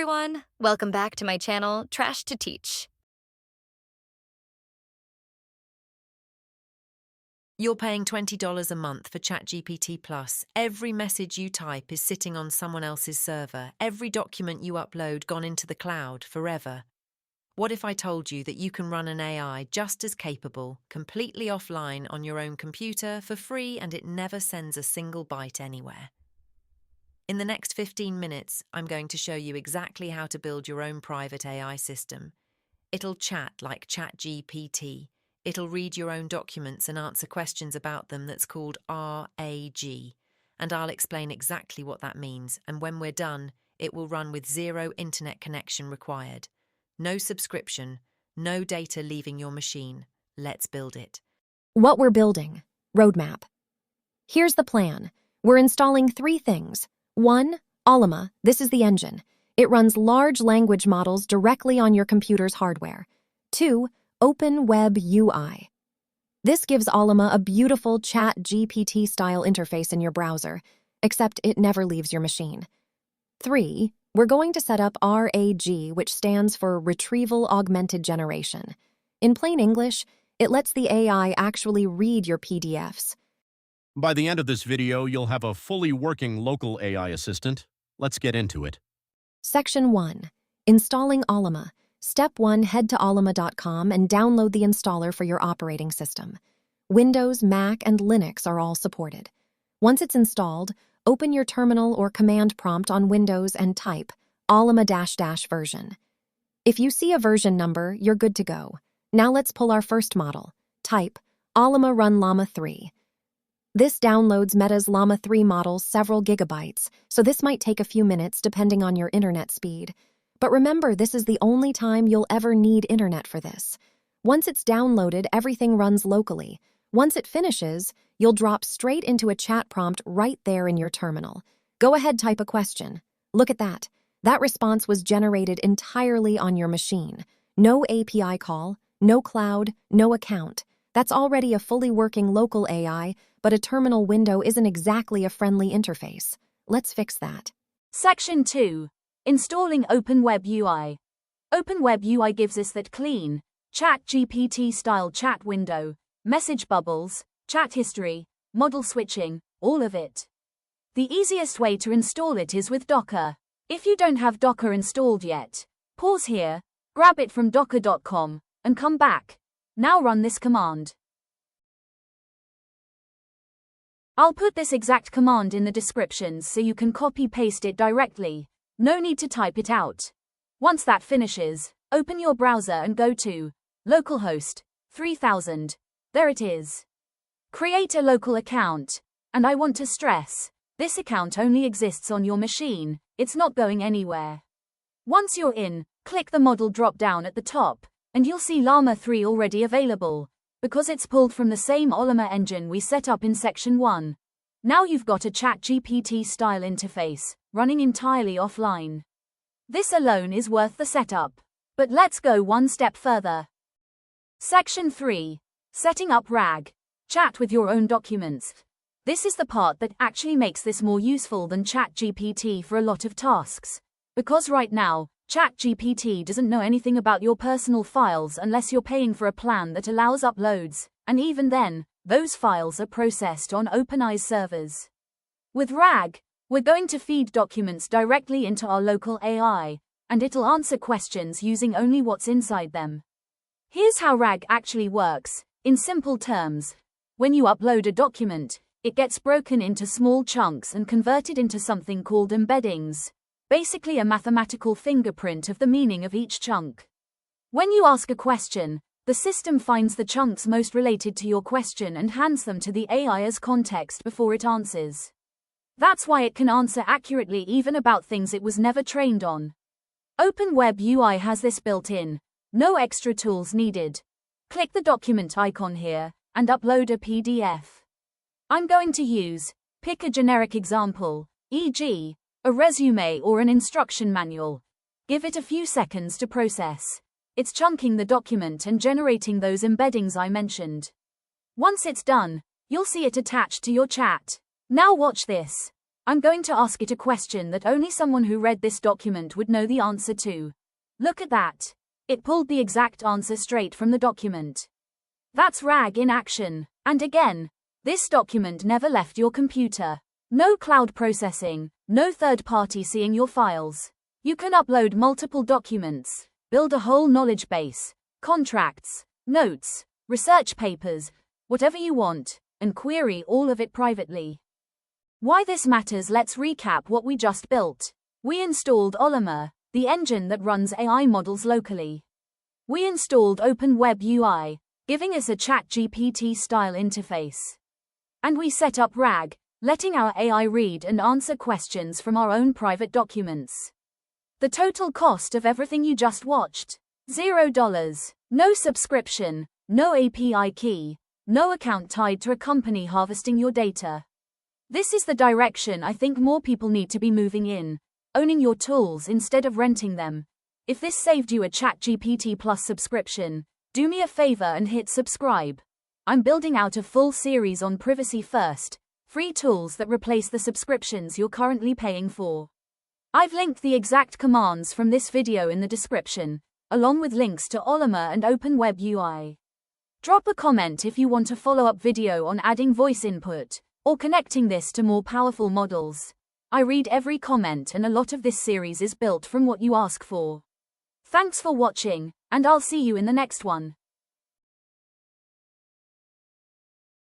everyone! Welcome back to my channel, Trash to Teach. You're paying $20 a month for ChatGPT Plus. Every message you type is sitting on someone else's server. Every document you upload gone into the cloud forever. What if I told you that you can run an AI just as capable, completely offline on your own computer for free, and it never sends a single byte anywhere? In the next 15 minutes, I'm going to show you exactly how to build your own private AI system. It'll chat like ChatGPT. It'll read your own documents and answer questions about them. That's called RAG. And I'll explain exactly what that means. And when we're done, it will run with zero internet connection required. No subscription, no data leaving your machine. Let's build it. What we're building. Roadmap. Here's the plan. We're installing 3 things. 1. Ollama. This is the engine. It runs large language models directly on your computer's hardware. 2. Open WebUI. This gives Ollama a beautiful ChatGPT-style interface in your browser, except it never leaves your machine. 3. We're going to set up RAG, which stands for Retrieval Augmented Generation. In plain English, it lets the AI actually read your PDFs. By the end of this video, you'll have a fully working local AI assistant. Let's get into it. Section 1. Installing Ollama. Step 1. Head to ollama.com and download the installer for your operating system. Windows, Mac, and Linux are all supported. Once it's installed, open your terminal or command prompt on Windows and type Ollama --version. If you see a version number, you're good to go. Now let's pull our first model. Type Ollama run Llama 3. This downloads Meta's Llama 3 model several gigabytes, so this might take a few minutes depending on your internet speed. But remember, this is the only time you'll ever need internet for this. Once it's downloaded, everything runs locally. Once it finishes, you'll drop straight into a chat prompt right there in your terminal. Go ahead, type a question. Look at that. That response was generated entirely on your machine. No API call, no cloud, no account. That's already a fully working local AI, but a terminal window isn't exactly a friendly interface. Let's fix that. Section 2. Installing Open WebUI. Open WebUI gives us that clean, ChatGPT-style chat window, message bubbles, chat history, model switching, all of it. The easiest way to install it is with Docker. If you don't have Docker installed yet, pause here, grab it from docker.com, and come back. Now run this command. I'll put this exact command in the descriptions so you can copy-paste it directly. No need to type it out. Once that finishes, open your browser and go to localhost 3000. There it is. Create a local account. And I want to stress, this account only exists on your machine. It's not going anywhere. Once you're in, click the model drop-down at the top, and you'll see Llama 3 already available, because it's pulled from the same Ollama engine we set up in Section 1. Now you've got a ChatGPT-style interface, running entirely offline. This alone is worth the setup. But let's go one step further. Section 3. Setting up RAG. Chat with your own documents. This is the part that actually makes this more useful than ChatGPT for a lot of tasks. Because right now, ChatGPT doesn't know anything about your personal files unless you're paying for a plan that allows uploads, and even then, those files are processed on OpenAI's servers. With RAG, we're going to feed documents directly into our local AI, and it'll answer questions using only what's inside them. Here's how RAG actually works. In simple terms, when you upload a document, it gets broken into small chunks and converted into something called embeddings. Basically a mathematical fingerprint of the meaning of each chunk. When you ask a question, the system finds the chunks most related to your question and hands them to the AI as context before it answers. That's why it can answer accurately even about things it was never trained on. Open WebUI has this built in. No extra tools needed. Click the document icon here and upload a PDF. I'm going to pick a generic example, e.g., a resume or an instruction manual. Give it a few seconds to process. It's chunking the document and generating those embeddings I mentioned. Once it's done, you'll see it attached to your chat. Now watch this. I'm going to ask it a question that only someone who read this document would know the answer to. Look at that. It pulled the exact answer straight from the document. That's RAG in action. And again, this document never left your computer. No cloud processing, no third party seeing your files. You can upload multiple documents, build a whole knowledge base, contracts, notes, research papers, whatever you want, and query all of it privately. Why this matters? Let's recap what we just built. We installed Ollama, the engine that runs AI models locally. We installed Open WebUI, giving us a ChatGPT-style interface. And we set up RAG, letting our AI read and answer questions from our own private documents. The total cost of everything you just watched? $0. No subscription, no API key, no account tied to a company harvesting your data. This is the direction I think more people need to be moving in, owning your tools instead of renting them. If this saved you a ChatGPT Plus subscription, do me a favor and hit subscribe. I'm building out a full series on privacy first, free tools that replace the subscriptions you're currently paying for. I've linked the exact commands from this video in the description, along with links to Ollama and Open WebUI. Drop a comment if you want a follow-up video on adding voice input, or connecting this to more powerful models. I read every comment and a lot of this series is built from what you ask for. Thanks for watching, and I'll see you in the next one.